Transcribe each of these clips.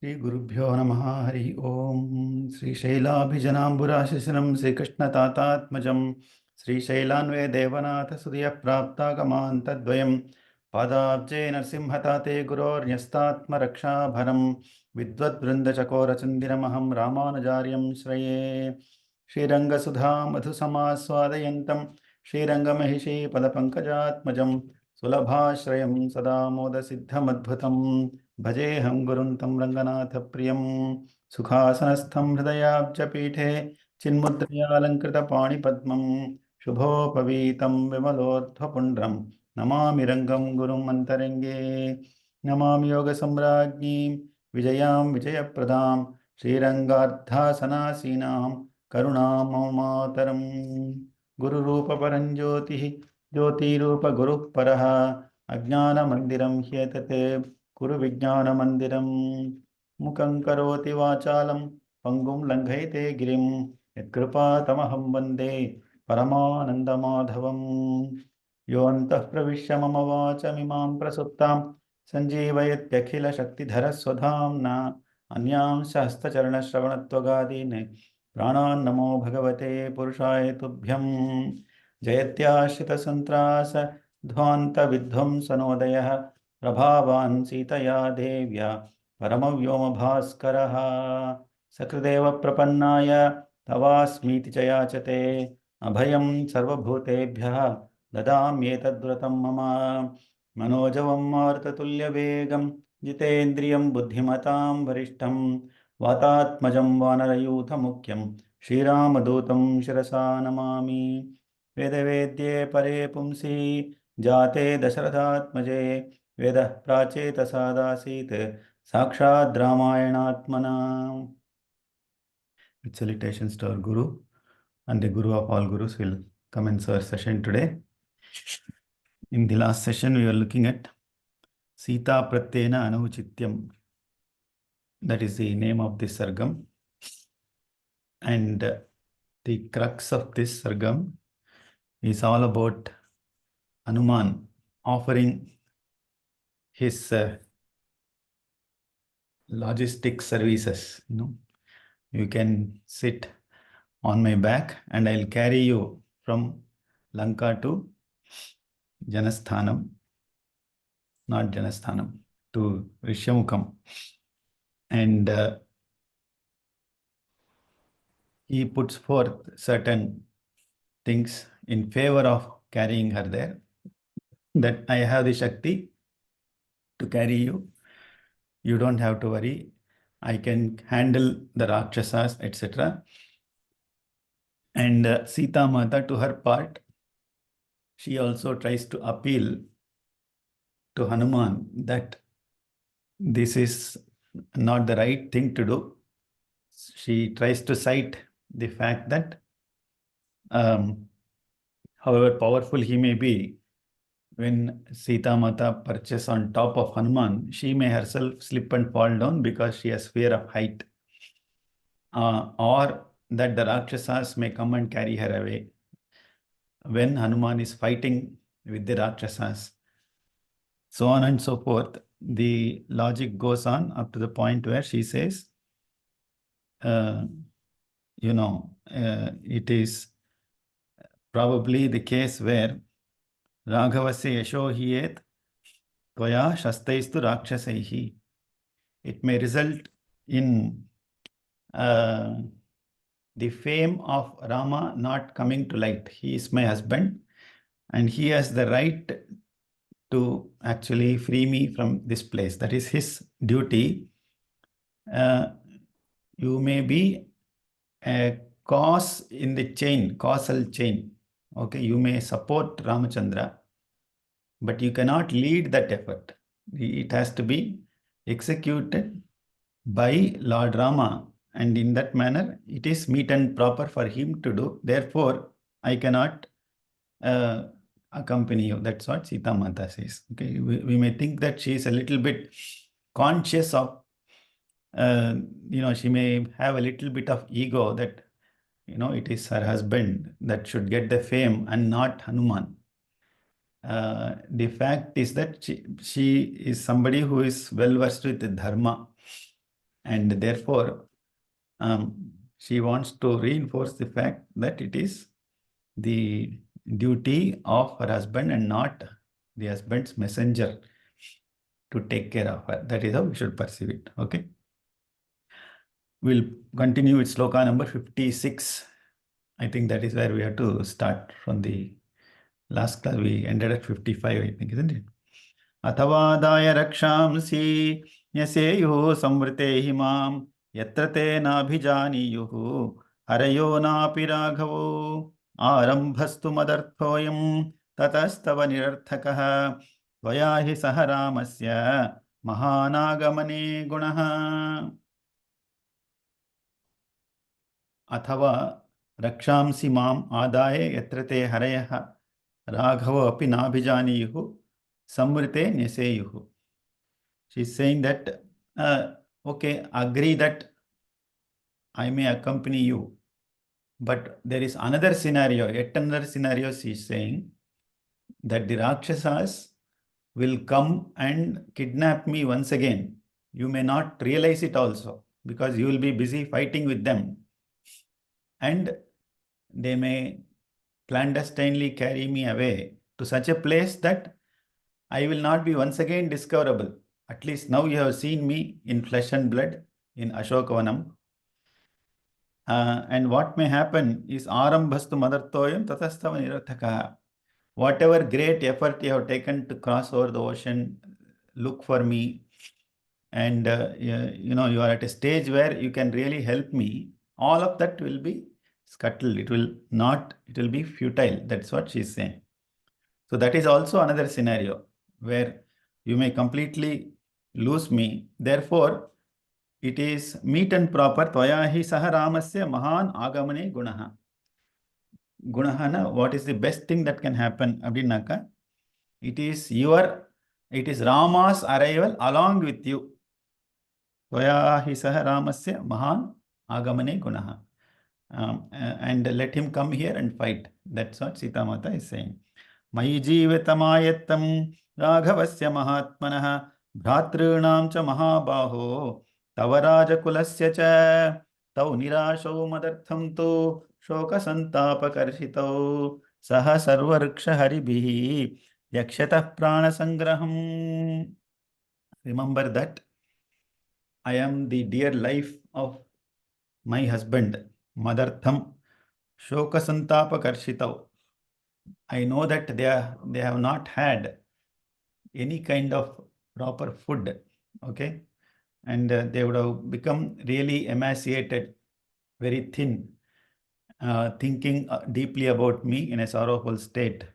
श्री गुरुभ्यो नमः हरि ओम श्रीशैलाभिजनाम्बुराशिशिरं श्रीकृष्णतातात्मजं श्रीशैलान्वये देवनाथ सुधियप्राप्तागमान्तद्वयं पादाब्जे नरसिंहताते गुरोर्न्यस्तात्मरक्षाभरं विद्वद्वृन्दचकोरचन्दिरमहं रामानुजार्यं श्रये श्रीरङ्गसुधा मधुसमास्वादयन्तं श्रीरङ्गमहिषी पदपङ्कजात्मजं सुलभाश्रयं सदा मोदसिद्धमद्भुतं भजेऽहं गुरुं तं रङ्गनाथप्रियं सुखासनस्थं हृदयाब्जपीठे चिन्मुद्रयालङ्कृतपाणिपद्मं शुभोपवीतं विमलोर्ध्वपुण्ड्रं नमामि रङ्गं गुरुम् अन्तरङ्गे नमामि योगसम्राज्ञीं विजयां विजयप्रदां श्रीरङ्गार्धासनासीनां करुणां मम मातरं गुरुरूपपरं ज्योतिः ज्योतिरूपगुरुः परः अज्ञानमन्दिरं ह्येतते कुरु विज्ञानमन्दिरं मुखं करोति वाचालं पङ्गुं लङ्घयते गिरिं यत्कृपातमहं वन्दे परमानन्दमाधवं योऽन्तः प्रविश्य मम वाचमिमां प्रसुप्तां सञ्जीवयत्यखिलशक्तिधरस्वधाम्ना अन्यांश्च हस्तचरणश्रवणत्वगादीन् प्राणान् नमो भगवते पुरुषाय तुभ्यं जयत्याश्रितसन्त्रास ध्वान्तविध्वंसनोदयः प्रभावान् सीतया देव्या परमव्योमभास्करः सकृदेव प्रपन्नाय तवास्मीति च याचते अभयं सर्वभूतेभ्यः ददाम्येतद्व्रतं मम मनोजवं मारुततुल्यवेगं जितेन्द्रियं बुद्धिमतां वरिष्ठं वातात्मजं वानरयूथमुख्यं श्रीरामदूतं शिरसा नमामि वेदवेद्ये परे पुंसि जाते दशरथात्मजे वेदः प्राचेतसादासीत् साक्षाद् रामायणात्मना. With salutations to our Guru and the Guru of all Gurus will commence our session today. In the last session, we were looking at Sita Pratyena Anuchityam. That is the name of this sargam. And the crux of this sargam is all about Hanuman offering his logistic services. You can sit on my back and I'll carry you from Lanka to Janasthanam, not Janasthanam, to Rishyamukam. And he puts forth certain things in favor of carrying her there, that I have the Shakti to carry you. You don't have to worry. I can handle the Rakshasas, etc. And Sita Mata, to her part, she also tries to appeal to Hanuman that this is not the right thing to do. She tries to cite the fact that however powerful he may be, when Sita Mata perches on top of Hanuman, she may herself slip and fall down because she has fear of height. Or that the Rakshasas may come and carry her away when Hanuman is fighting with the Rakshasas. So on and so forth. The logic goes on up to the point where she says, it is probably the case where Raghavasya yasho hiyet tvaya shastaistu rakshasaihi. It may result in the fame of Rama not coming to light. He is my husband and he has the right to actually free me from this place. That is his duty. You may be a cause in the chain, causal chain. Okay, you may support Ramachandra, but you cannot lead that effort. It has to be executed by Lord Rama, and in that manner, it is meet and proper for him to do. Therefore, I cannot accompany you. That's what Sita Mata says. Okay, we may think that she is a little bit conscious of, she may have a little bit of ego that, it is her husband that should get the fame and not Hanuman. The fact is that she is somebody who is well versed with the dharma. And therefore, she wants to reinforce the fact that it is the duty of her husband and not the husband's messenger to take care of her. That is how we should perceive it. Okay. We'll continue with sloka number 56. I think that is where we have to start from the last class. We ended at 55, I think, isn't it? अथवादाय रक्षांसि न्यसेयुः संवृते हिमां यत्र ते नाभिजानीयुः हरयो नापि राघवो आरम्भस्तु मदर्थोऽयं ततस्तव निरर्थकः त्वया हि सह रामस्य महानागमने गुणः अथवा रक्षांसि माम् आदाय यत्र ते हरयः राघवो अपि नाभिजानीयुः samvrite nyaseyuhu. She's saying that, okay, agree that I may accompany you. But there is another scenario, yet another scenario she's saying that the Rakshasas will come and kidnap me once again. You may not realize it also because you will be busy fighting with them. And they may clandestinely carry me away to such a place that I will not be once again discoverable. At least now you have seen me in flesh and blood in Ashokavanam. And what may happen is Arambhastu Madartoyam Tatastava Nirathaka. Whatever great effort you have taken to cross over the ocean, look for me, and you know, you are at a stage where you can really help me, all of that will be scuttled. It will be futile. That's what she's saying. So that is also another scenario where you may completely lose me. Therefore, it is meet and proper. Tvaya hi saha ramasya mahan agamane gunaha. Gunahana, what is the best thing that can happen? Abdinaka, it is Rama's arrival along with you. Tvaya hi saha ramasya mahan agamane gunaha. And let him come here and fight. That's what Sita Mata is saying. मयि जीवितमायत्तं राघवस्य महात्मनः भ्रातॄणां च महाबाहो तव राजकुलस्य च तौ निराशौ मदर्थं तु शोकसन्तापकर्षितौ सह सर्ववृक्षहरिभिः यक्षतः प्राणसङ्ग्रहम्. Remember that I am the dear life of my husband. Madartham shokasantapakarshitau. I know that they have not had any kind of proper food, okay? And they would have become really emaciated, very thin, thinking deeply about me in a sorrowful state.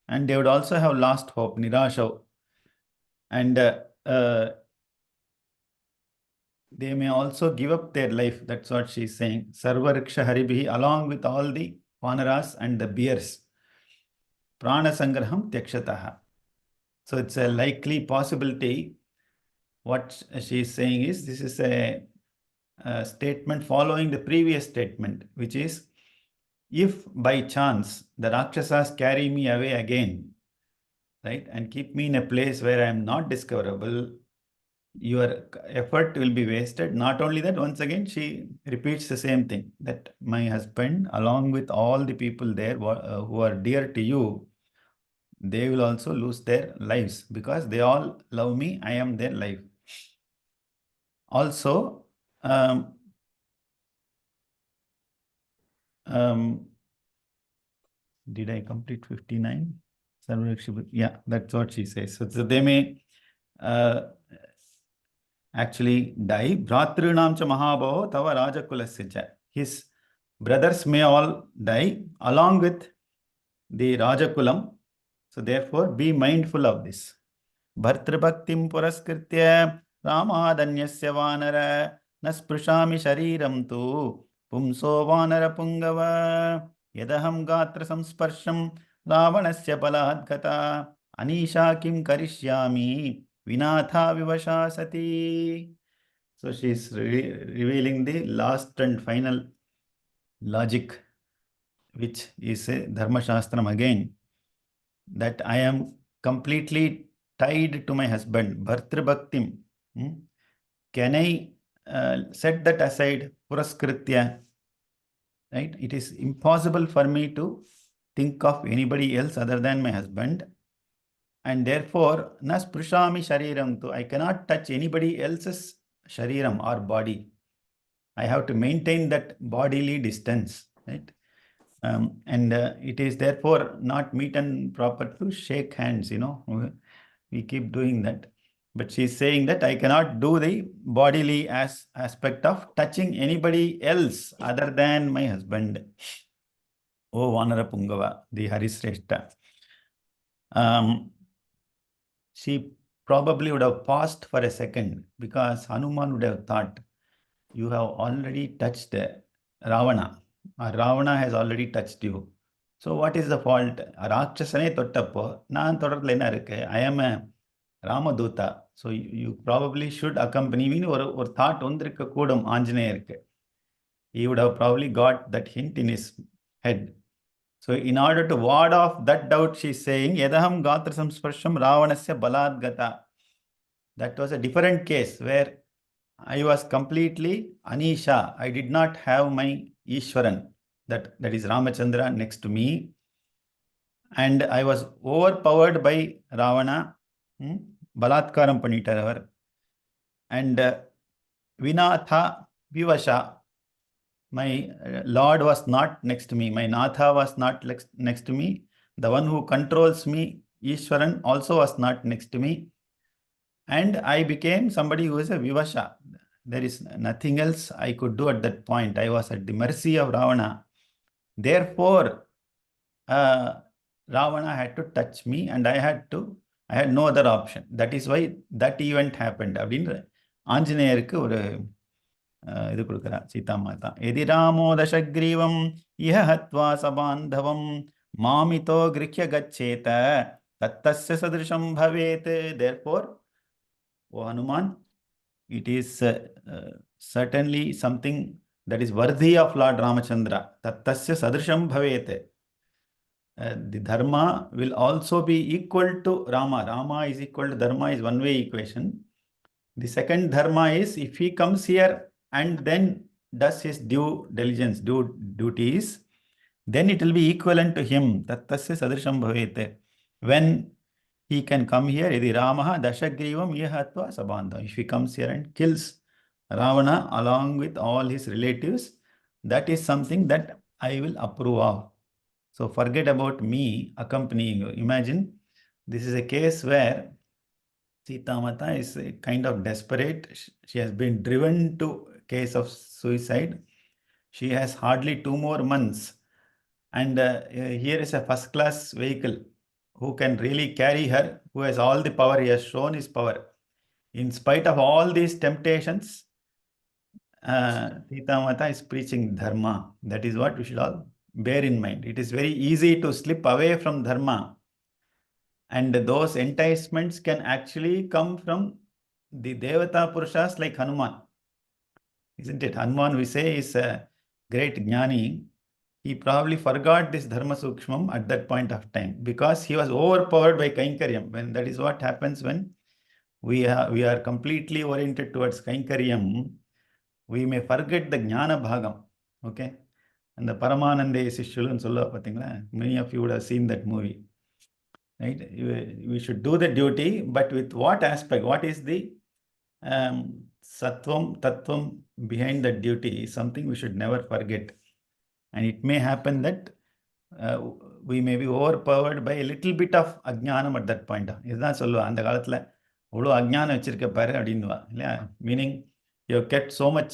And they would also have lost hope, nirasha. And they may also give up their life. That's what she's saying. Sarvariksha Haribihi, along with all the vanaras and the bears. Prana Sangraham Tyakshataha. So it's a likely possibility. What she is saying is, this is a statement following the previous statement, which is, if by chance the Rakshasas carry me away again, right, and keep me in a place where I am not discoverable, your effort will be wasted. Not only that, once again, she repeats the same thing, that my husband, along with all the people there who are dear to you, they will also lose their lives because they all love me. I am their life. Also, did I complete 59? Yeah, that's what she says. So they may actually die. Bhratrunam cha mahabho tava rajakulasya cha. His brothers may all die along with the rajakulam. So therefore, be mindful of this. Bhartrabhaktim puraskritya ramadanyasya vanara nasprushami shariram tu pumso vanara pungava yadaham gatra samsparsham ravanasya baladgata anisha kim karishyami vinatha vivashasati. So she is revealing the last and final logic, which is a Dharma Shastram again, that I am completely tied to my husband. Bhartru Bhaktim. Can I set that aside, puraskritya, right? It is impossible for me to think of anybody else other than my husband. And therefore, na sprushami shariram tu, I cannot touch anybody else's shariram or body. I have to maintain that bodily distance, right? And it is therefore not meet and proper to shake hands, we keep doing that. But she's saying that I cannot do the bodily aspect of touching anybody else other than my husband. Oh, Vanara Pungava, the Harisreshta. She probably would have paused for a second because Hanuman would have thought, you have already touched Ravana. Ravana has already touched you. So what is the fault? ராட்சசனே தொட்டப்போ நான் தொடர்ல என்ன இருக்கு? I am a Ramaduta. So you probably should accompany me. ஒரு thought வந்திருக்க கூடும் ஆஞ்சநேயருக்கு. He would have probably got that hint in his head. So in order to ward off that doubt, she is saying, Yadaham Gatra Samsparsham Ravanasya Baladgata. That was a different case where I was completely Anisha. I did not have my Ishwaran, that is Ramachandra, next to me. And I was overpowered by Ravana. Balatkaram Panitaravar. And Vinatha Vivasha. My Lord was not next to me. My Natha was not next to me. The one who controls me, Ishwaran, also was not next to me. And I became somebody who is a Vivasha. There is nothing else I could do at that point. I was at the mercy of Ravana. Therefore, Ravana had to touch me and I had no other option. That is why that event happened. அப்படின்ற ஆஞ்சநேயருக்கு ஒரு இது கொடுக்குறா சீதா மாதா. எதிராமோ தசக்ரீவம் இஹ ஹத்வா சபாந்தவம் மாமிதோ கிருஹ்ய கச்சேத தத்தஸ்ய சதிருஷம் பவேத். Therefore, O Hanuman, it is certainly something that is worthy of Lord Ramachandra. Tattasya sadrisham bhavet. The dharma will also be equal to Rama. Rama is equal to dharma is one-way equation. The second dharma is if he comes here and then does his due diligence, duties, then it will be equivalent to him. Tattasya sadrisham bhavet. When he can come here, Yadi Ramaha Dashagrivam Yahatva Sabandha. If he comes here and kills Ravana along with all his relatives, that is something that I will approve of. So forget about me accompanying you. Imagine this is a case where Sita Mata is kind of desperate. She has been driven to case of suicide. She has hardly 2 more months. And here is a first-class vehicle who can really carry her, who has all the power. He has shown his power. In spite of all these temptations, Sita Mata is preaching dharma. That is what we should all bear in mind. It is very easy to slip away from dharma. And those enticements can actually come from the Devata Purushas like Hanuman. Isn't it? Hanuman, we say, is a great jnani. He probably forgot this dharma sukshmam at that point of time because he was overpowered by Kainkaryam. When that is what happens when we are completely oriented towards Kainkaryam, we may forget the jnana bhagam. Okay? And the Paramanande Sishyulun Sulla Pathingla, many of you would have seen that movie. Right? We should do the duty, but with what aspect? What is the sattvam, tattvam behind that duty is something we should never forget. And it may happen that we may be overpowered by a little bit of ajnanam at that point. இதுதான் சொல்லுவா அந்த காலத்துல அவ்வளோ அஜ்ஞானம் வச்சிருக்க பாரு அப்படின்னுவா இல்லையா? Meaning you have kept so much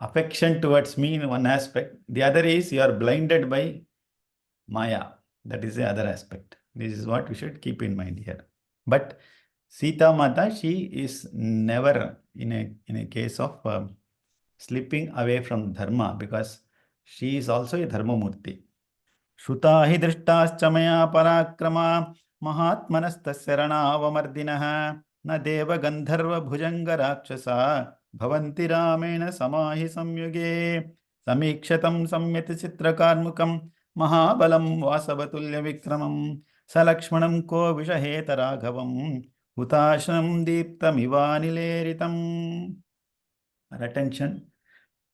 affection towards me in one aspect. The other is you are blinded by Maya. That is the other aspect. This is what we should keep in mind here. But Sita Mata, she is never in a case of slipping away from dharma because she is also a dharma murti. Shruta hi drishtascha maya parakrama mahatmanastasya ranavamardinaha na deva gandharva bhujanga rakshasa bhavanti ramena samahi samyuge samikshatam samyati chitrakarmukam mahabalam vasavatulya vikramam salakshmanam ko vishaheta raghavam hutashanam deeptam ivanileritam. Her attention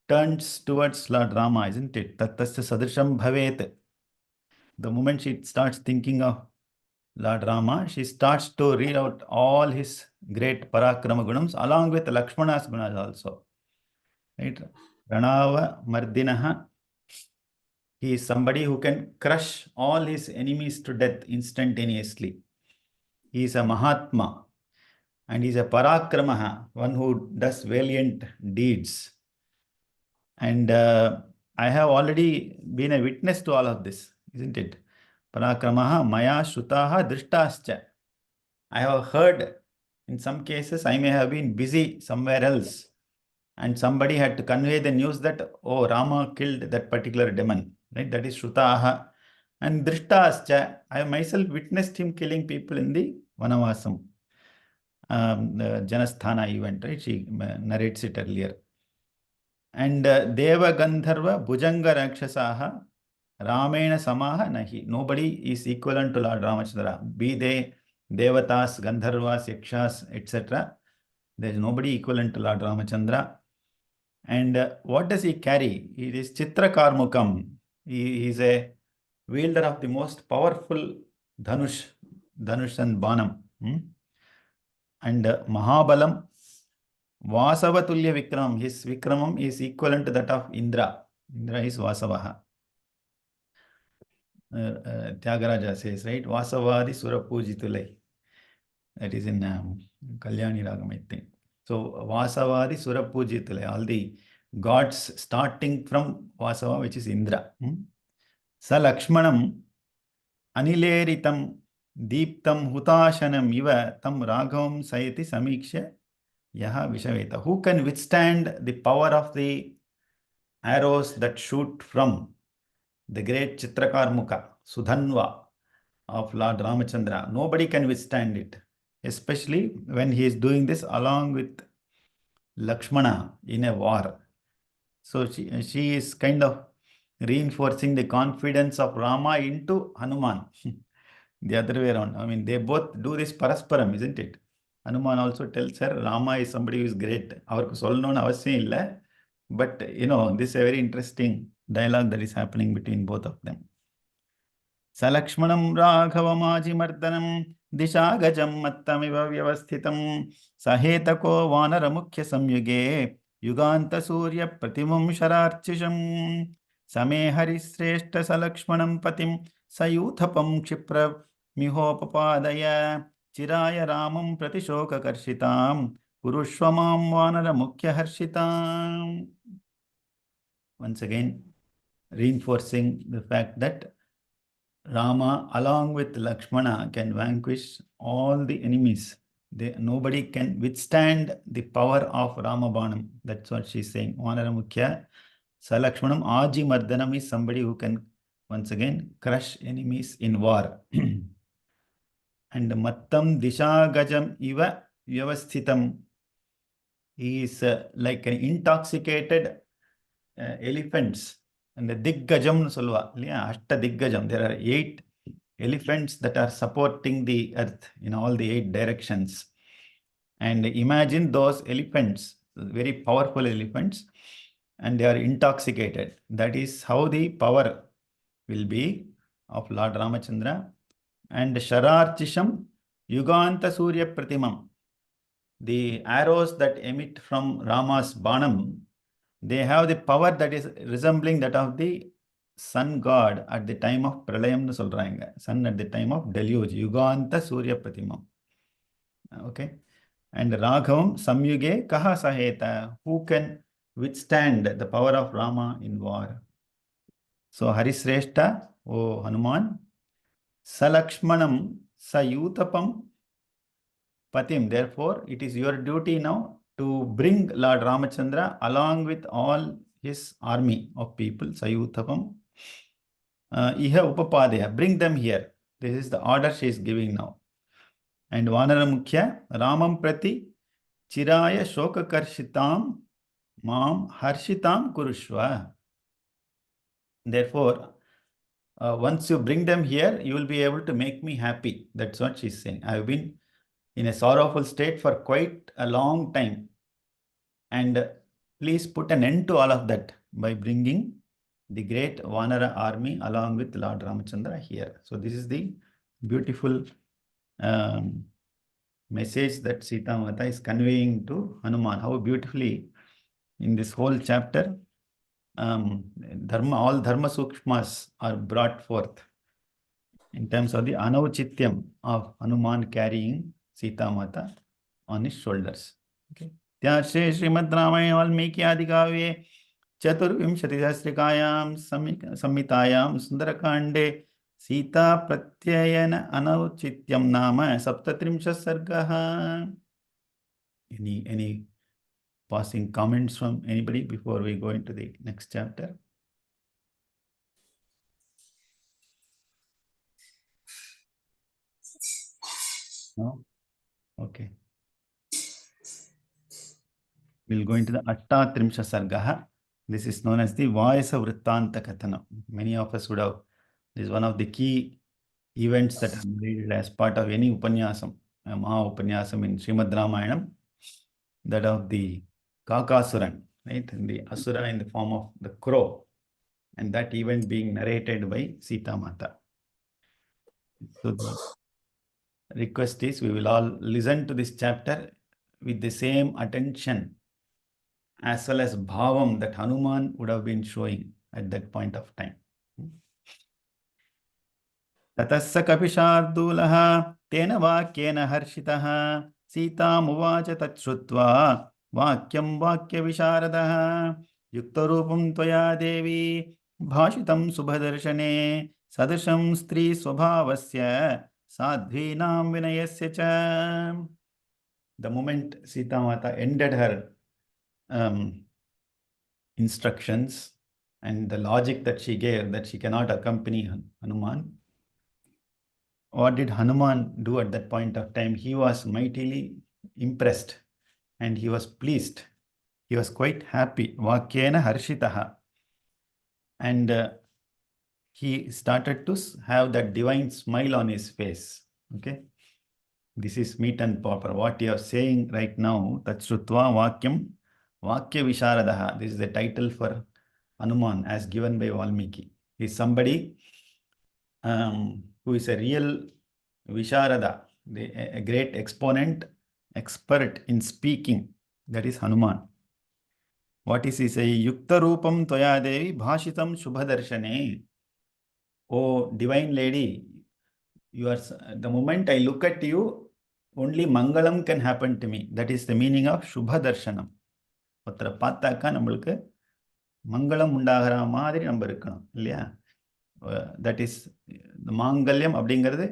turns towards Lord Rama, isn't it? Tattasya sadrisham bhavet. The moment she starts thinking of Lord Rama, she starts to read out all his great parakrama gunams along with Lakshmana's gunas also. Right? Pranava Mardinaha. He is somebody who can crush all his enemies to death instantaneously. He is a Mahatma and he is a Parakramaha, one who does valiant deeds. And I have already been a witness to all of this, isn't it? Parakramaha Maya Shrutaha Drishtascha. I have heard, in some cases, I may have been busy somewhere else, and somebody had to convey the news that, oh, Rama killed that particular demon, right? That is Shrutaha. And Drishtascha, I myself witnessed him killing people in the Vanavasam, the Janasthana event, right? She narrates it earlier. And Deva Gandharva Bhujanga Rakshasaha Ramena Samaha Nahi. Nobody is equivalent to Lord Ramachandra. Be they Devatas, Gandharvas, Yakshas, etc. There is nobody equivalent to Lord Ramachandra. And what does he carry? It is Chitra Karmukam. He is a wielder of the most powerful Dhanush and Banam. And Mahabalam, Vasavatulya Vikramam. His Vikramam is equivalent to that of Indra. Indra is Vasavaha. Tyagaraja says, right? Vasavadi Surapujitulai. That is in Kalyani Ragam, I think. So Vasavadi Surapujitulai. All the gods starting from Vasava, which is Indra. Sa Lakshmanam Anileritam Deeptam Hutashanam Iva Tam Raghavam Sayati Samiksha Yaha Vishaveta. Who can withstand the power of the arrows that shoot from the great Chitrakarmuka, Sudhanva of Lord Ramachandra? Nobody can withstand it, especially when he is doing this along with Lakshmana in a war. So she is kind of reinforcing the confidence of Rama into Hanuman. The other way around. I mean, they both do this parasparam, isn't it? Hanuman also tells her, Rama is somebody who is great. Avarku sollanonu avashyam illa. But, this is a very interesting dialogue that is happening between both of them. Salakshmanam Raghavamajimardanam Dishagajam Mattamiva Vyavasthitam Sahetako Vanaramukhya Samyuge Yuganta Surya Pratimam Shararchisham Same Harisreshta Salakshmanam Patim Sayuthapam Kshipra Mihopapadaya Chiraya Ramam Pratishoka Karshitam Purushwamam Vanaramukhya Harshitam. Once again, reinforcing the fact that Rama, along with Lakshmana, can vanquish all the enemies. Nobody can withstand the power of Ramabanam. That's what she's saying. Vanaramukhya Salakshmanam Aji Mardanam is somebody who can, once again, crush enemies in war. And Mattam Disha Gajam Iva Vyavasthitam. He is like an intoxicated elephants. And the Diggajam Solva, Ashta Diggajam. There are 8 elephants that are supporting the earth in all the 8 directions. And imagine those elephants, very powerful elephants, and they are intoxicated. That is how the power will be of Lord Ramachandra. And Shararchisham Yuganta Surya Pratimam. The arrows that emit from Rama's Banam, they have the power that is resembling that of the sun god at the time of Pralayam solranga. Sun at the time of deluge. Yuganta Surya Pratimam. Okay. And Raghavam Samyuge Kaha Saheta. Who can withstand the power of Rama in war? So Harisreshta, O Hanuman, Salakshmanam Sayutapam Patim. Therefore, it is your duty now to bring Lord Ramachandra along with all his army of people, Sayuthapam, Iha Upapadaya. Bring them here. This is the order she is giving now. And Vanaramukhya, Ramam Prati, Chiraya Shokakarshitam, Mam Harshitam Kurushva. Therefore, once you bring them here, you will be able to make me happy. That's what she's saying. I have been in a sorrowful state for quite a long time. And please put an end to all of that by bringing the great Vanara army along with Lord Ramachandra here. So this is the beautiful message that Sita Mata is conveying to Hanuman. How beautifully in this whole chapter, all dharma sukshmas are brought forth in terms of the anauchityam of Hanuman carrying Sita Mata on his shoulders. Okay. त्याश्रे Shrimad Ramayan Valmiki आदि काव्ये चतुर्विंशतिसहस्रिकायां संहितायां सुंदरकांडे सीता प्रत्ययन अनौचित्यं नाम 37 सर्गः. Any passing comments from anybody before we go into the next chapter? No? Okay. We'll go into the Attatrimsha Sargaha. This is known as the Vayasa Vrittanta Kathana. Many of us would have, this is one of the key events that are made as part of any Upanyasam, Maha Upanyasam in Srimad Ramayanam, that of the Kakasuran, right? And the Asura in the form of the crow, and that event being narrated by Sita Mata. So the request is we will all listen to this chapter with the same attention as well as bhavam that Hanuman would have been showing at that point of time. Tatassa kapishardulah tena vakyena harshitah Sitamuvacha tachrutva vakyam vakya visharadaha yuktarupam tvaya devi bhashitam subhadarshane sadasham stri swabhavasya sadhvinam vinayasya cha. The moment Sita Mata ended her instructions and the logic that she gave that she cannot accompany Hanuman, what did Hanuman do at that point of time? He was mightily impressed and he was pleased. He was quite happy. Vakyena harshitaha. And he started to have that divine smile on his face. Okay. This is meat and proper. What you are saying right now, Tachrutva Vakyam Vakya Visharadaha. This is the title for Hanuman as given by Valmiki. He is somebody who is a real Visharada, a great exponent, expert in speaking. That is Hanuman. What is he saying? Yukta Rupam Toya Devi Bhashitam Shubhadarshane. Oh, divine lady, you are, the moment I look at you, only Mangalam can happen to me. That is the meaning of Shubhadarsanam. ஒருத்தரை பார்த்தாக்கா நம்மளுக்கு மங்களம் உண்டாகிற மாதிரி நம்ம இருக்கணும் இல்லையா? That is the Mangalyam அப்படிங்கிறது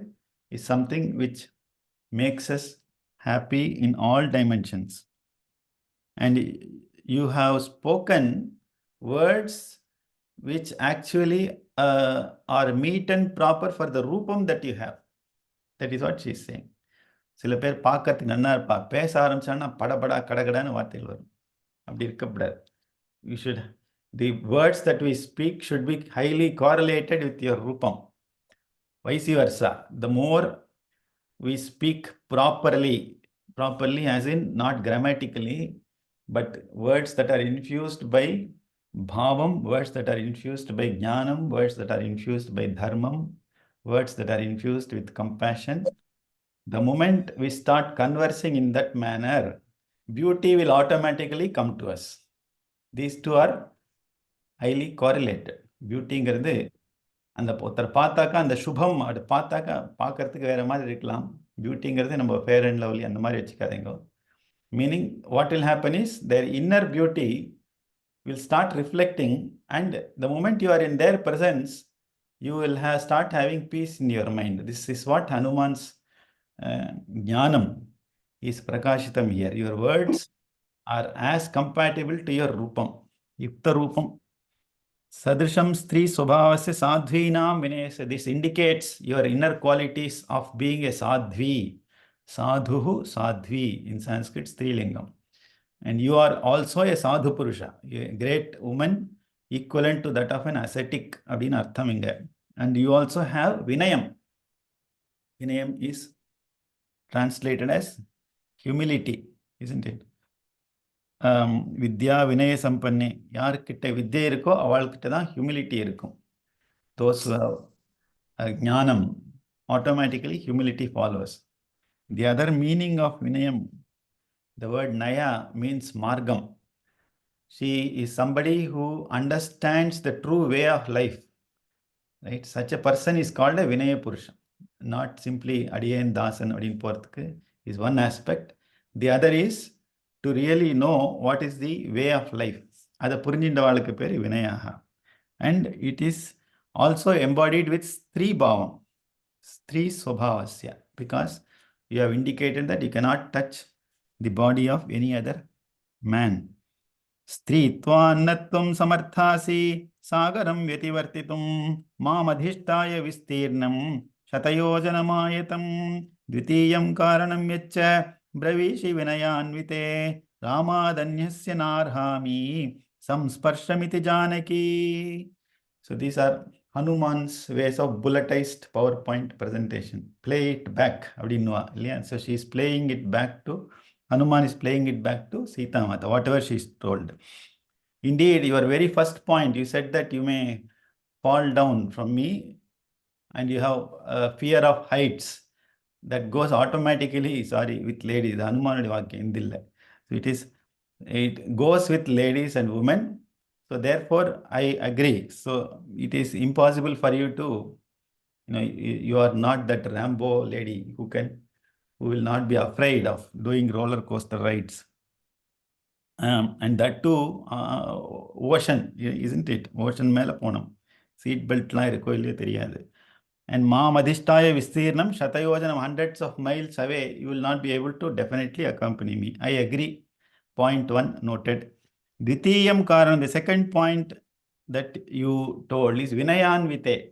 is something which makes us happy in all dimensions. And you have spoken words which actually are meet and proper for the rupam that you have. That is what she is saying. சில பேர் பார்க்கறதுக்கு நன்னா இருப்பா, பேச ஆரம்பிச்சான்னா படபடா கடகடான்னு வார்த்தைகள் வரும். அப்படி இருக்கக்கூடாது. You should, the words that we speak should be highly correlated with your rupam. Vice versa. The more we speak properly as in not grammatically, but words that are infused by bhavam, words that are infused by jnanam, words that are infused by dharmam, words that are infused with compassion. The moment we start conversing in that manner, beauty will automatically come to us. These two are highly correlated. Beautyங்கிறது அந்த ஒருத்தர் பார்த்தாக்கா அந்த சுபம் அது பார்த்தாக்கா பார்க்கறதுக்கு வேற மாதிரி இருக்கலாம். பியூட்டிங்கிறது நம்ம ஃபேர் அண்ட் லவ்லி அந்த மாதிரி வச்சுக்காதீங்க. Meaning what will happen is their inner beauty will start reflecting, and the moment you are in their presence, you will start having peace in your mind. This is what Hanuman's jnanam is prakashitam here. Your words are as compatible to your rupam, yukta rupam. Sadrisham stri swabhavasya sadhvinam vinayasya. This indicates your inner qualities of being a sadhvi. Sadhuhu, sadhvi in Sanskrit, strilingam. And you are also a sadhu purusha, a great woman equivalent to that of an ascetic அப்படின்னு அர்த்தம் இங்க. And you also have vinayam. Vinayam is translated as humility, isn't it? வித்யா வினய சம்பன்னே, யாருக்கிட்ட வித்யை இருக்கோ அவள்கிட்ட தான் humility இருக்கும். Those who have ஞானம், automatically humility follows. The other meaning of vinayam, the word naya means margam. She is somebody who understands the true way of life. Right? Such a person is called a vinaya purusha. Not simply adiyan dasan adin porthukku is one aspect. The other is to really know what is the way of life. Ada purinjindavalukku peru vinayaha. And it is also embodied with three bhavam, three swabhavasya, because you have indicated that you cannot touch the body of any other man. स्त्रीत्वान्नत्वं समर्थासि सागरं व्यतिवर्तितुं मामधिष्ठाय विस्तीर्णं शतयोजनमायतं द्वितीयं कारणं यच्च ब्रवीषि विनयान्विते रामादन्यस्य नार्हामि संस्पर्शमिति Janaki. So these are Hanuman's ways of bulletized PowerPoint presentation. Play it back. So she is playing it back to Hanuman is playing it back to Sita Mata, whatever she is told. Indeed, your very first point, you said that you may fall down from me and you have a fear of heights. That goes automatically, with ladies. Hanuman Vakya. So it goes with ladies and women. So therefore, I agree. So it is impossible for you to, you are not that Rambo lady who will not be afraid of doing roller coaster rides. And that too, ocean, isn't it? Ocean mela ponam. Seat belt la irukko illaya theriyadu. And Mamadhishtaya Vistirnam Shatayojanam, hundreds of miles away, you will not be able to definitely accompany me. I agree. Point one noted. Dvitiyam Karanam, the second point that you told is Vinayanvite,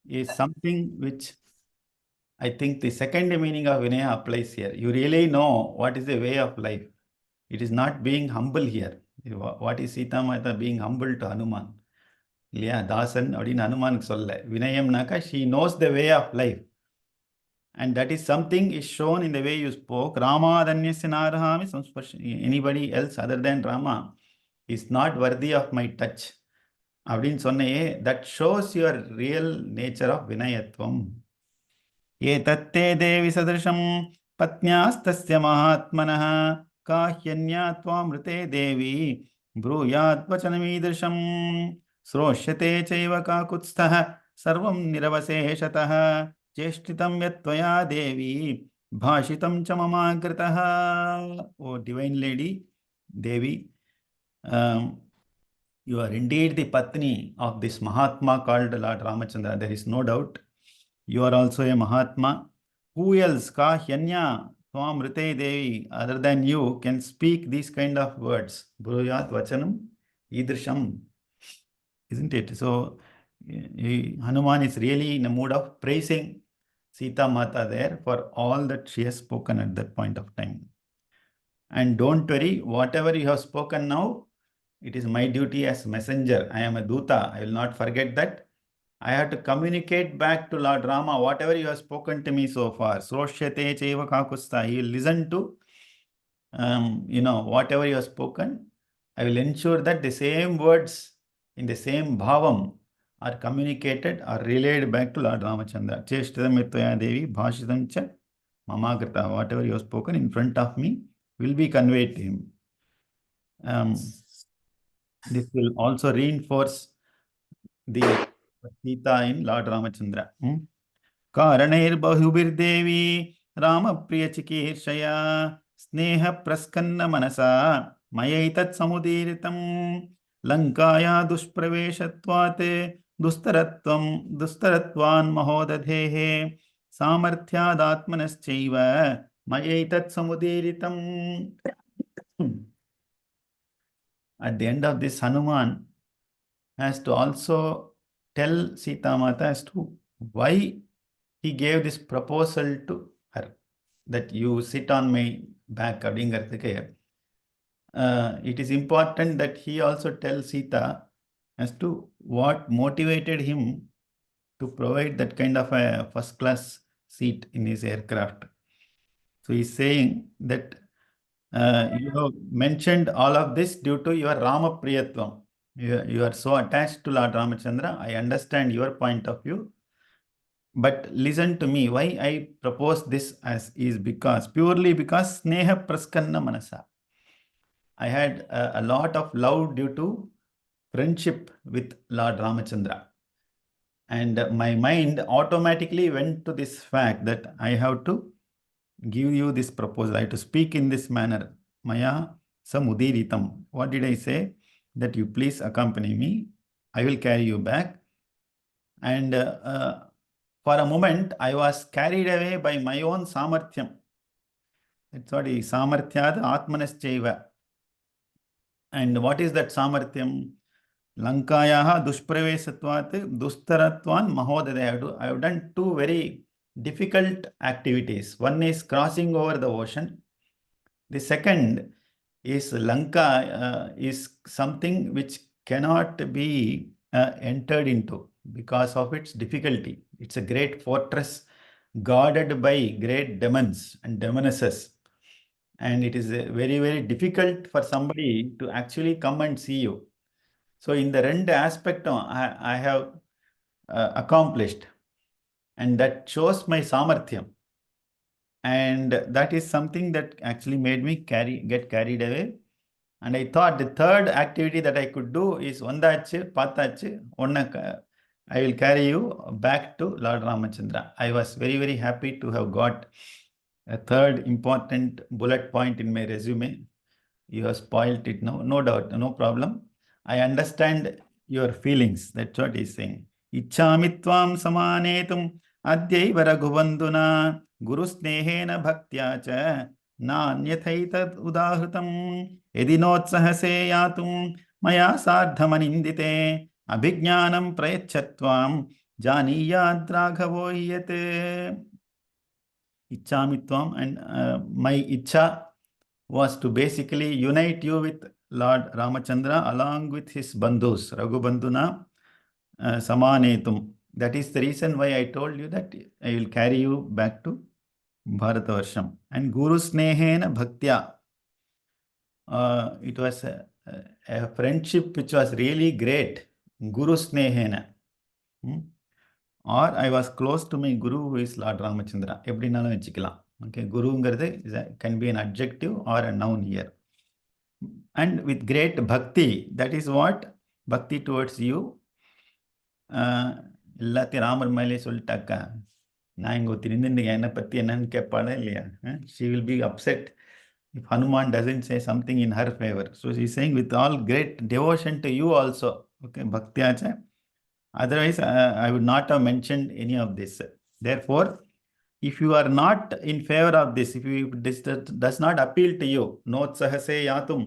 is something which I think the second meaning of Vinaya applies here. You really know what is the way of life. It is not being humble here. What is Sita Mata being humble to Hanuman? Yeah, Dasan adin Hanuman solla. Vinayam naka, she knows the way of life. And that is something is shown in the way you spoke. Rama adanyasya narahami samsparsha. Anybody else other than Rama is not worthy of my touch. Adin sonne, that shows your real nature of Vinayatvam. Ye tatte devi sadrisham patnyastasya mahatmanah काह्यन्या त्वामृते देवी ब्रूयात् वचनमीदृशं श्रोष्यते चैव काकुत्स्थः सर्वं निरवशेषतः चेष्टितं यत्त्वया देवी भाषितं च ममाकृतः. O divine lady, Devi, you are indeed the Patni of this Mahatma called Lord Ramachandra. There is no doubt. You are also a Mahatma. Who else, Kahyanya, Swamrite Devi, other than you, can speak these kind of words? Bruyat Vachanam Idrisham. Isn't it? So, Hanuman is really in a mood of praising Sita Mata there for all that she has spoken at that point of time. And don't worry, whatever you have spoken now, it is my duty as messenger. I am a Duta. I will not forget that. I have to communicate back to Lord Rama whatever you have spoken to me so far. Sroshate chaiva kakusta. He will listen to, whatever you have spoken. I will ensure that the same words in the same bhavam are communicated or relayed back to Lord Ramachandra. Cheshtadam Mitvaya Devi Bhashitam cha Mamagrita. Whatever you have spoken in front of me will be conveyed to him. This will also reinforce the Sita in Lord Ramachandra. Karanairbahubirdevi Ramapriyachikirshaya Sneha Praskanna Manasa Mayaitat Samudiritam Lankaya Dushpraveshatwate Dustaratvan Mahodadhehe Samarthyadatmanaschaiva Mayaitat Samudiritam. At the end of this, Hanuman has to also tell Sita Mata as to why he gave this proposal to her, that you sit on my back. It is important that he also tells Sita as to what motivated him to provide that kind of a first-class seat in his aircraft. So he's saying that You have mentioned all of this due to your Rama Priyatvam. You are so attached to Lord Ramachandra. I understand your point of view. But listen to me. Why I propose this as is because purely because Sneha Praskanna Manasa. I had a lot of love due to friendship with Lord Ramachandra. And my mind automatically went to this fact that I have to give you this proposal. I have to speak in this manner. Maya samudiritam. What did I say? That you please accompany me. I will carry you back. And for a moment, I was carried away by my own samarthyam. That's what is samarthyad atmanaschaiva. And what is that samarthyam? Lankayaha dushpravesatvat dustaratvan mahodaya. I have done two very difficult activities. One is crossing over the ocean. The second is Lanka is something which cannot be entered into because of its difficulty. It's a great fortress guarded by great demons and demonesses. And it is very, very difficult for somebody to actually come and see you. So in the ரெண்டு aspect I have accomplished, and that shows my samarthyam. And that is something that actually made me get carried away. And I thought the third activity that I could do is vandachu paathachu I will carry you back to Lord Ramachandra. I was very, very happy to have got a third important bullet point in my resume. You have spoiled it now, no doubt, no problem. I understand your feelings. That's what he's saying. Ichchamitvam samanetum adyaiva raghubandhuna guru snehena bhaktya cha nanyathaitad udahritam edinotsahase yatum maya sardhamanindite abhijnanam prayachatvam janiyad raghavo yate. Ichchamitvam, and my icha was to basically unite you with Lord Ramachandra along with his bandhus, Raghubandhuna Samanetum. That is the reason why I told you that I will carry you back to Bharatavarsham. And Guru Snehena Bhaktya. It was a friendship which was really great. Guru Snehena. Or I was close to my Guru, who is Lord Ramachandra. எப்படினாலும் வச்சுக்கலாம். Okay, குருங்கிறது can be an adjective or a noun here. And with great bhakti, that is what? Bhakti towards you. எல்லாத்தையும் ராமர் மேலே சொல்லிட்டாக்கா நான் இங்கே ஒருத்தி நின்று என்னை பற்றி என்னன்னு கேட்பாளே இல்லையா? She will be upset if Hanuman doesn't say something in her favor. So she is saying with all great devotion to you also. Okay, bhakti acha. Otherwise, I would not have mentioned any of this. Therefore, if you are not in favor of this, if this does not appeal to you, notsahase yatum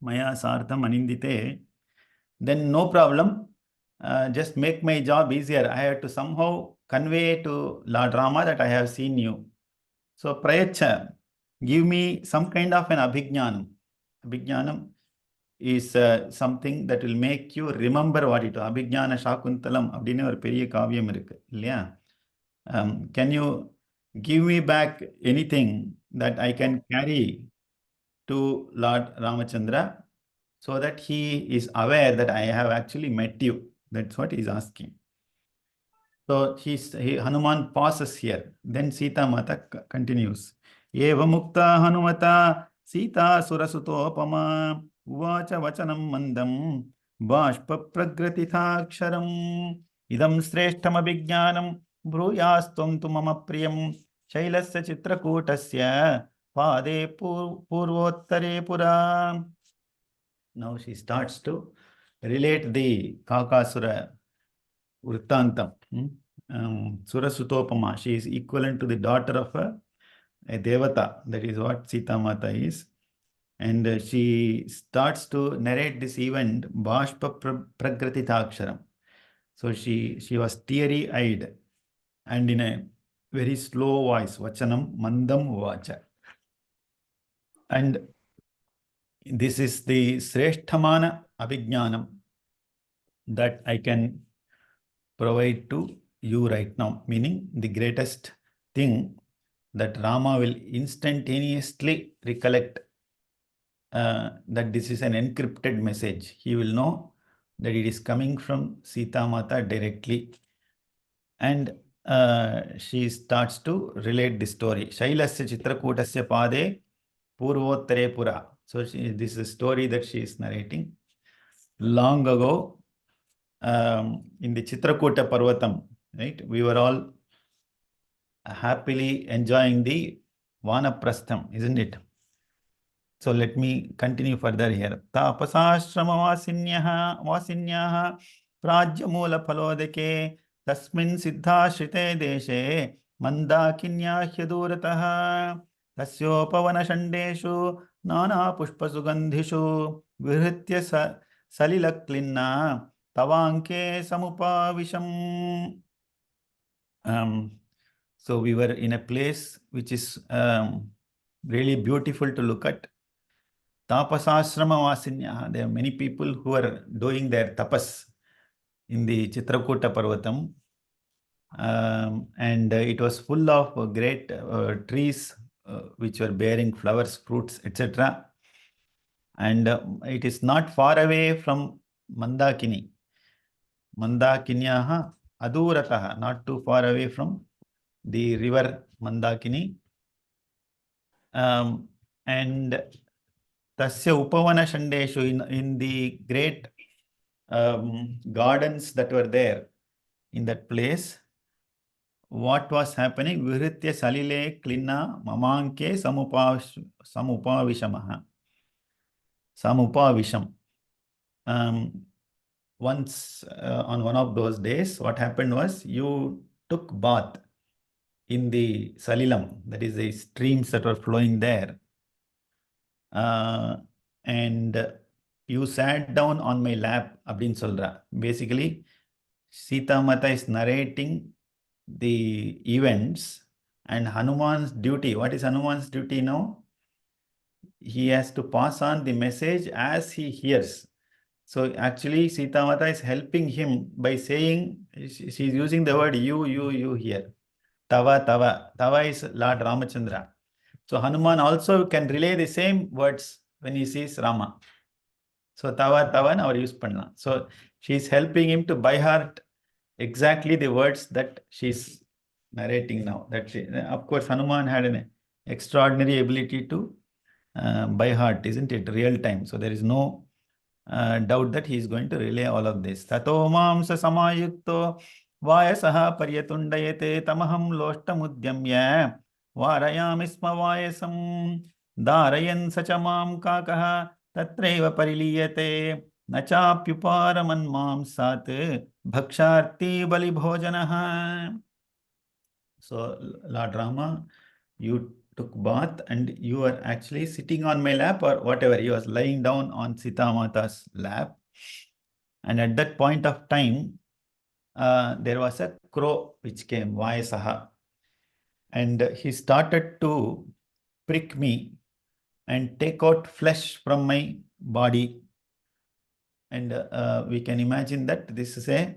maya sartham anindite, then no problem. Just make my job easier. I have to somehow convey to Lord Rama that I have seen you. So, prayacha, give me some kind of an abhijnanam. Abhijnanam is something that will make you remember what it is. Abhijnana Shakuntalam அப்படின்னு ஒரு பெரிய காவியம் இருக்கு இல்லையா? Can you give me back anything that I can carry to Lord Ramachandra so that he is aware that I have actually met you? That's what he's asking. So Hanuman pauses here. Then Sita Mata continues. Eva mukta Hanumata Sita surasutopama uvacha vachanam mandam bashpa pragratithaksharam idam sreshtham abhijnanam bruyastum tu mama priyam shailasya chitrakutasya pade purvottare pura. Now she starts to relate the Kakasura Vrittantam. Surasutopama. She is equivalent to the daughter of a Devata. That is what Sita Mata is. And she starts to narrate this event, Bashpa Pragratitaksharam. So she was teary-eyed and in a very slow voice, Vachanam Mandam Vacha. And this is the Sreshthamana Abhijnanam that I can provide to you right now, meaning the greatest thing that Rama will instantaneously recollect that this is an encrypted message. He will know that it is coming from Sita Mata directly. And she starts to relate the story. Shailasya Chitrakutasya Pade Purvottare Pura. So this is a story that she is narrating. Long ago, in the Chitrakuta Parvatam, right, we were all happily enjoying the Vanaprastham, isn't it? So let me continue further here. Tapasashrama prajyamula phalodake tasmin siddhashrite deshe mandakinya hyaduratah tasyopavana shandeshu nana pushpasugandhishu vihritya salilaklinna tavanke samupavisham. So we were in a place which is really beautiful to look at. Tapasashrama Vasinya. There are many people who are doing their tapas in the Chitrakuta Parvatam. And it was full of great trees which were bearing flowers, fruits, etc. And it is not far away from Mandakini. Mandakinyaha Adurataha, not too far away from the river Mandakini. And Tasya Upavana Shandeshu, in the great gardens that were there in that place, what was happening? Vihritya Salile Klina Mamanke Samupavishamaha. Samupavisham. Once on one of those days, what happened was you took bath in the Salilam, that is the streams that were flowing there. And you sat down on my lap, abdin solra. Basically, Sita Mata is narrating the events, and Hanuman's duty. What is Hanuman's duty now? He has to pass on the message as he hears. So actually, Sita Mata is helping him by saying, she's using the word you here. Tava, tava. Tava is Lord Ramachandra. So Hanuman also can relay the same words when he sees Rama. So tava tavan our use panna. So she's helping him to by heart exactly the words that she's narrating now. That she, of course, Hanuman had an extraordinary ability to by heart, isn't it? Real time. So there is no doubt that he is going to relay all of this. Tato mamsa samayukto vayasaha paryatundayate tamaham loshtamudyamya varayami sma vayasam darayan sachamam kakaha tatreva pariliyate nachapyuparaman mamsat bhaksharti bali bhojanaha. So Lord Rama, you took bath and you were actually sitting on my lap or whatever. He was lying down on Sita Mata's lap. And at that point of time, there was a crow which came, Vayasaha. And he started to prick me and take out flesh from my body. And we can imagine that this is a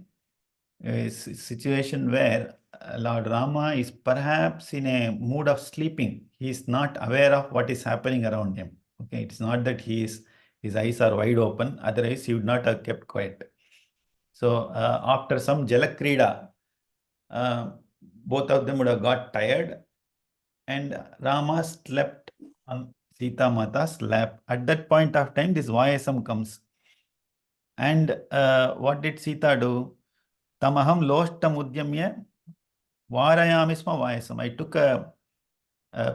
situation where Lord Rama is perhaps in a mood of sleeping. He is not aware of what is happening around him. Okay, it's not that his eyes are wide open, otherwise he would not have kept quiet. So after some Jalakrida, both of them would have got tired and Rama slept on Sita Mata's lap. At that point of time, this Vayasam comes. And what did Sita do? Tamaham loshtam udyamya varayamisma vayasam. I took a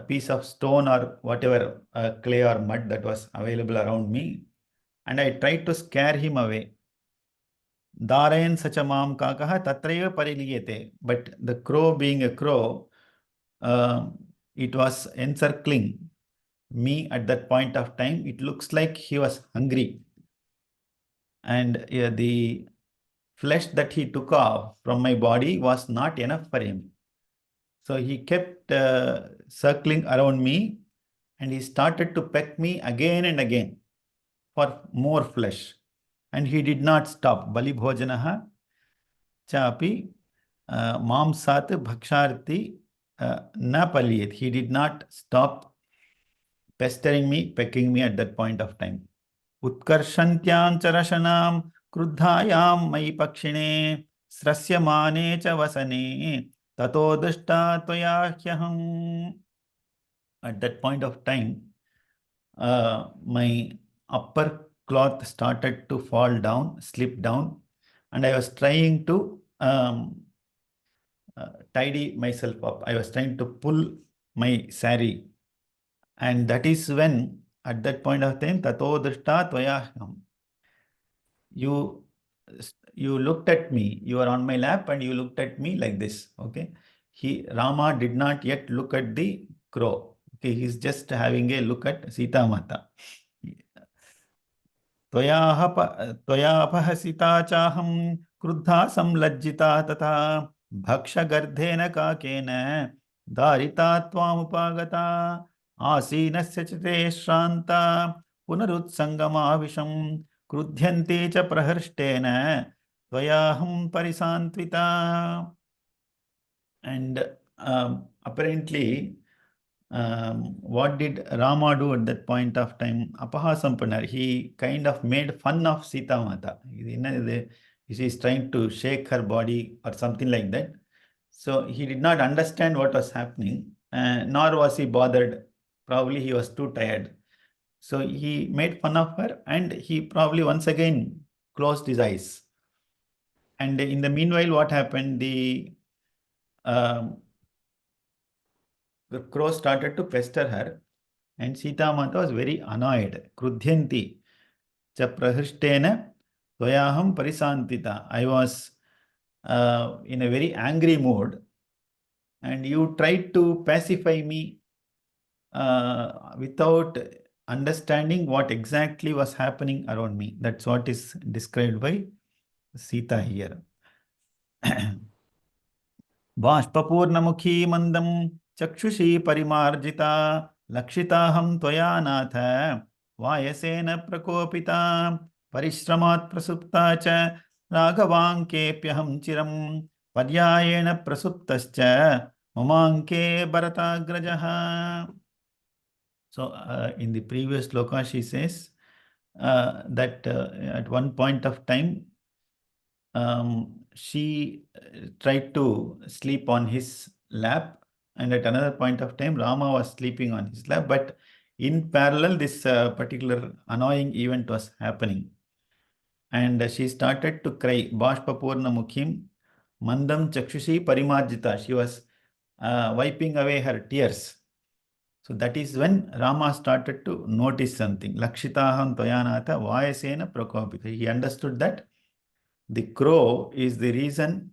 piece of stone or whatever, clay or mud that was available around me, and I tried to scare him away. Darayan sachamam kakaha tatraiva pariliyate. But the crow, being a crow, it was encircling me at that point of time. It looks like he was hungry. And the flesh that he took off from my body was not enough for him. So he kept circling around me and he started to peck me again and again for more flesh. And he did not stop. Bali bhojanaha chapi mamsat bhaksharti Na palyet. He did not stop pestering me, pecking me at that point of time. उत्कर्षन्त्यां च रशनां क्रुद्धायां मयि पक्षिणे स्रस्यमाने च वसने ततो दृष्टा त्वया ह्यहम्. At that point of time, my upper cloth started to fall down, slip down, and I was trying to tidy myself up. I was trying to pull my sari, and that is when, at that point of time, tato drishta tvayaham, you you looked at me. You were on my lap, and you looked at me like this. Okay, Rama did not yet look at the crow. Okay, he's just having a look at Sita Mata. त्वयापहसिता चाहं क्रुद्धा संलज्जिता तथा भक्षगर्धेन काकेन दारिता त्वामुपागता आसीनस्य च ते श्रान्ता पुनरुत्सङ्गमाविशं क्रुध्यन्ते च प्रहृष्टेन त्वयाहं परिसान्त्विता. And apparently, what did Rama do at that point of time? Apahasam Panar. He kind of made fun of Sita Mata. She is trying to shake her body or something like that. So he did not understand what was happening, nor was he bothered. Probably he was too tired. So he made fun of her, and he probably once again closed his eyes. And in the meanwhile, what happened? Um, the crow started to pester her, and Sita Mata was very annoyed. Krudhyanti cha prahishtena tvayaham parisantita. I was in a very angry mood, and you tried to pacify me without understanding what exactly was happening around me. That's what is described by Sita here. बाष्पूर्णमुखी मंदम चक्षुषी परिमार्जिता लक्षिताहं त्वया नाथ वायसेन प्रकोपिता परिश्रमात् प्रसुप्ता च राघवाङ्केऽप्यहं चिरं पर्यायेण प्रसुप्तश्च ममाङ्के भरताग्रजः. So in the previous sloka she says that at one point of time she tried to sleep on his lap, and at another point of time, Rama was sleeping on his lap. But in parallel, this particular annoying event was happening. And she started to cry, Bashpapurna Mukhim, Mandam Chakshushi Parimarjita. She was wiping away her tears. So that is when Rama started to notice something. Lakshitaham Tvayanatha Vayasena Prakopita. He understood that the crow is the reason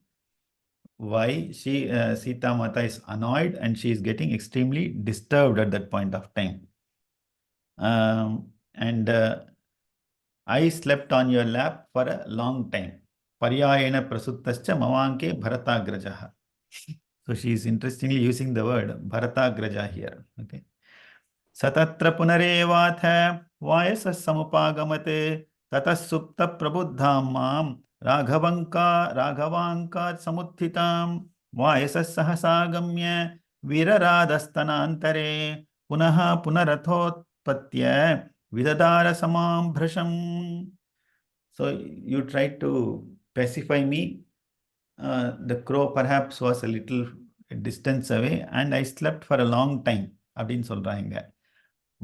why Sita Mata is annoyed, and she is getting extremely disturbed at that point of time. And I slept on your lap for a long time. Paryayena prasuttascha mavanke bharatagrajaha. So she is interestingly using the word bharatagraja here. Okay. सतत्र पुनरेवाथ वायसः समुपागमते ततः सुप्त प्रबुद्धां मां राघवाङ्कात् समुत्थितां वायसः सहसागम्य वीरराधस्तनान्तरे पुनः पुनरथोत्पत्य विददार समां भृशम्. So you tried to pacify me. The crow perhaps was a little distance away, and I slept for a long time. அப்படின்னு சொல்றாங்க.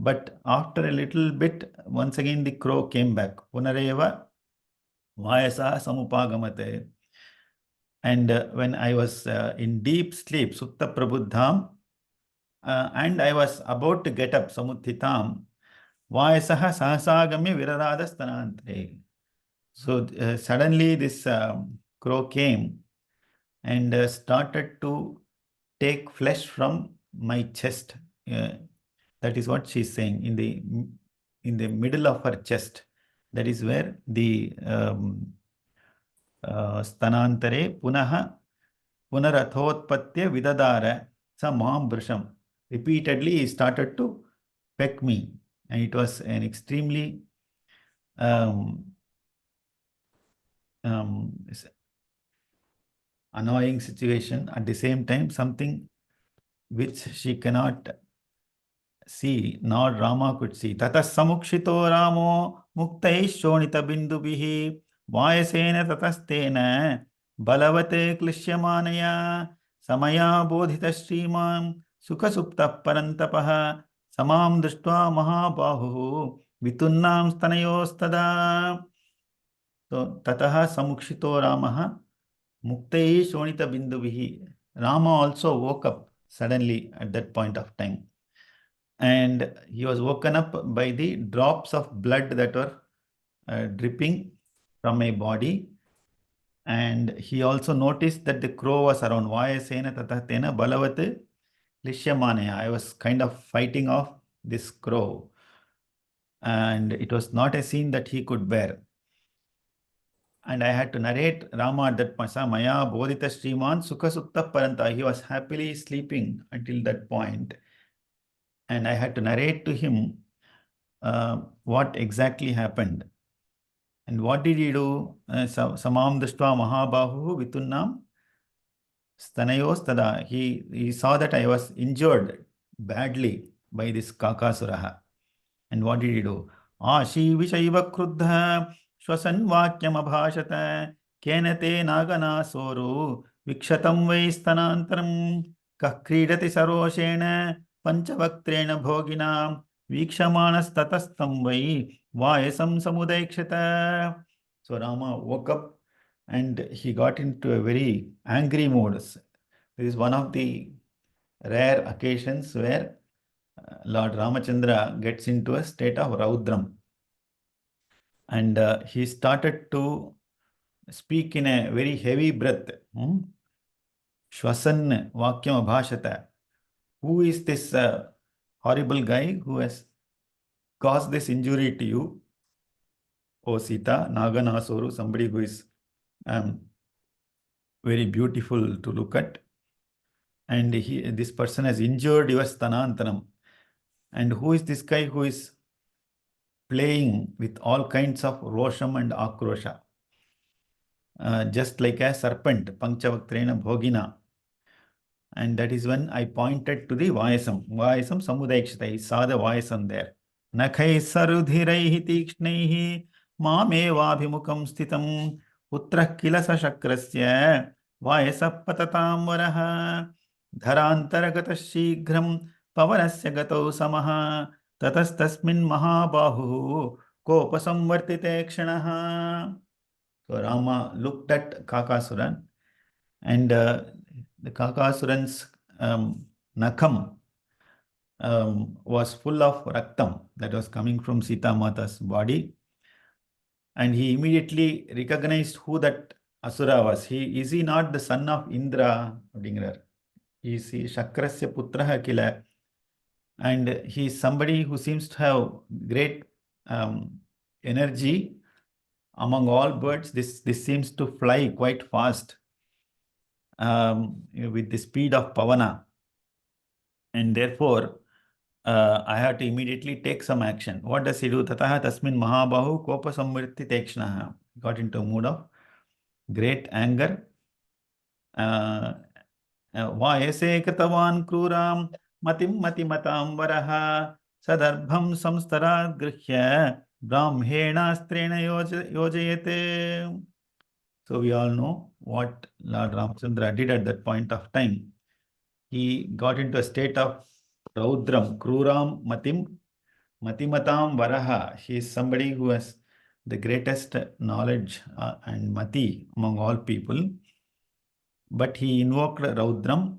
But after a little bit, once again the crow came back. Punareva vayasa samupagamate. And when I was in deep sleep, Sutta Prabuddham, and I was about to get up, Samuthitam, vayasaha sahasagamya viraradastanantre. So suddenly this crow came and started to take flesh from my chest. That is what she's saying. In the middle of her chest, that is where the stanantare punaha punarathotpatya vidadara sa maham brisham. Repeatedly he started to peck me, and it was an extremely annoying situation. At the same time, something which she cannot see, nor Rama could see. Tatas samukshito Ramo muktai shonita bindubihi vayasena tatastena balavate klishyamanaya samaya bodhita shriman sukhasupta parantapaha samam drishtva mahabahu vitunnam stanayostada. So tataha samukshito Ramaha muktai shonita bindubihi. Rama also woke up suddenly at that point of time, and he was woken up by the drops of blood that were dripping from my body. And he also noticed that the crow was around. Vayasena tatatena balavat lishyamanaya. I was kind of fighting off this crow, and it was not a scene that he could bear. And I had to narrate Rama at that point. Maya bodhita Sriman Sukha Sukta Paranta. He was happily sleeping until that point. And I had to narrate to him what exactly happened. And what did he do? Samam Dashtva Mahabahu Vitunnam Stanayos Tada. He saw that I was injured badly by this Kakasuraha. And what did he do? Ashi Vishaiva Kruddha Shwasan Vakyam Abhashata Kenate Nagana Soru Vikshatam Vai Kakridati Saroshena Panchavaktrena Bhogina Vikshamanas Tatastam Vai Vayasam Samudekshata. So Rama woke up and he got into a very angry mood. This is one of the rare occasions where Lord Ramachandra gets into a state of Raudram. And he started to speak in a very heavy breath. Shwasan Vakyam Abhashata. Who is this horrible guy who has caused this injury to you? O Sita, Naganasoru, somebody who is very beautiful to look at. And this person has injured your Stanantanam. And who is this guy who is playing with all kinds of rosham and akrosha? Just like a serpent, Panchavaktrena Bhogina. And that is when I pointed to the Vayasam. Vayasam Samudekshita. He saw the Vayasam there. Nakhai sarudhiraihi tikshnaihi mamevabhimukam sthitam putrah kilasa shakrasya Vayasa patatam varaha dharantaragata shighram pavanasya gato samaha tatastasmin mahabahu kopasamvartite kshanaha. So Rama looked at Kakasuran, and the Kakasuran's nakham was full of raktam that was coming from Sita Mata's body. And he immediately recognized who that Asura was. Is he not the son of Indra? Is he Shakrasya Putraha Kila? And he is somebody who seems to have great energy. Among all birds, this seems to fly quite fast with the speed of Pavana. And therefore, I have to immediately take some action. What does he do? Tataha tasmin mahabahu kopa samvritti tekshnaha. Got into a mood of great anger. Vayase kritavan kruram matim matimatam varaha sadarbham samstarat grihya brahmena strena yojayate. So we all know what Lord Ramachandra did at that point of time. He got into a state of Raudram, Kruram, Matimatam Varaha. He is somebody who has the greatest knowledge and Mati among all people. But he invoked Raudram.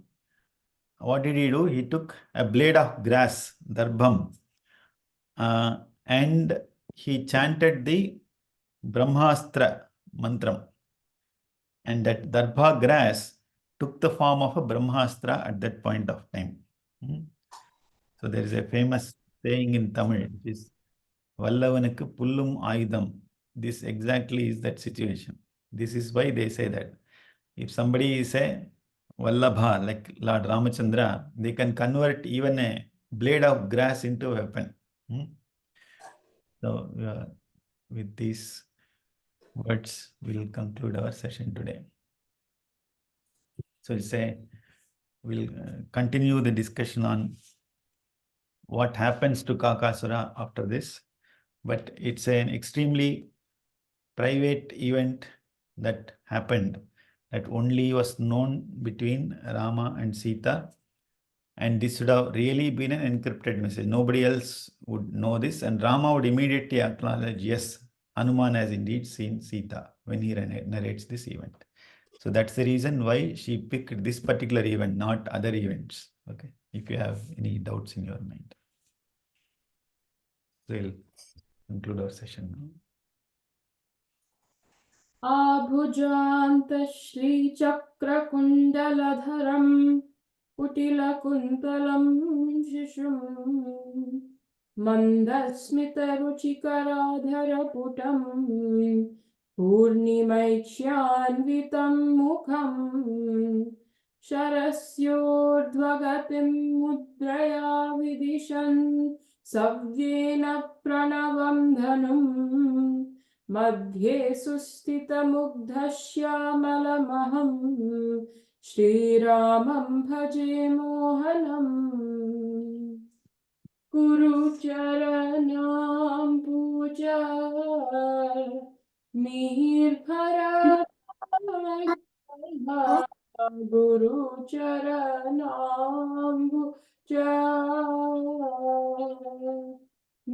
What did he do? He took a blade of grass, Darbham, and he chanted the Brahmastra mantram. And that Darbha grass took the form of a Brahmastra at that point of time. So there is a famous saying in Tamil, which is Vallavanukku Pullum Ayudam. This exactly is that situation. This is why they say that. If somebody is a Vallabha, like Lord Ramachandra, they can convert even a blade of grass into a weapon. So with these words, we will conclude our session today. So it's a we'll continue the discussion on what happens to Kakasura after this. But it's an extremely private event that happened that only was known between Rama and Sita. And this would have really been an encrypted message. Nobody else would know this. And Rama would immediately acknowledge, yes, Hanuman has indeed seen Sita when he narrates this event. So that's the reason why she picked this particular event, not other events. Okay, if you have any doubts in your mind. We'll conclude our session now. आभुजान्तश्रीचक्रकुण्डलधरम् कुटिलकुन्तलं शिशुम् मन्दस्मितरुचिकराधरपुटम् पूर्णिमैक्ष्यान्वितं मुखम् शरस्योर्ध्वगतिं मुद्रया विदिशन् सव्येन प्रणवं धनुम् मध्ये सुस्थितमुग्धश्यामलमहं श्रीरामं भजे मोहनम् गुरुचरणां पूजा निर्भरा गुरुचरणां पूजा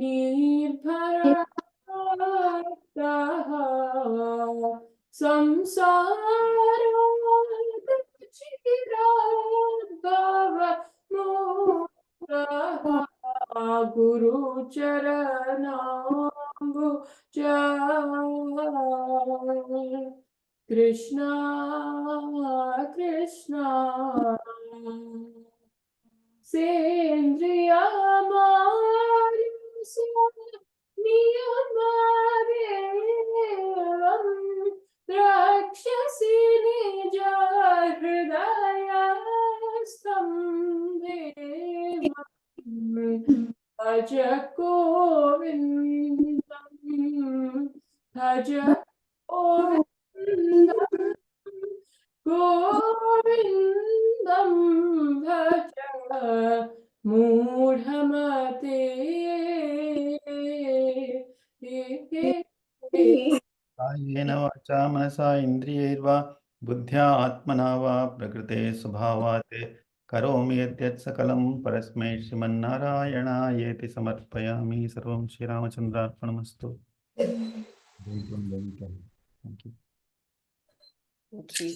निर्भरा संसारोद्चिराद्भव मोहः गुरुचरणाम्बुजा कृष्णा कृष्णा सेन्द्रियमारुषनियमादेवं रक्षसि निजहृदयस्थं देवम् भज गोविन्दम् भज गोविन्दम् गोविन्दं भज मूढमते कायेन वाचा मनसा इन्द्रियैर्वा बुद्ध्या आत्मना वा प्रकृते स्वभावात् करोमि यद्यत् सकलं परस्मै श्रीमन्नारायणायेति समर्पयामि सर्वं श्रीरामचन्द्रार्पणमस्तु। Thank you. Thank you.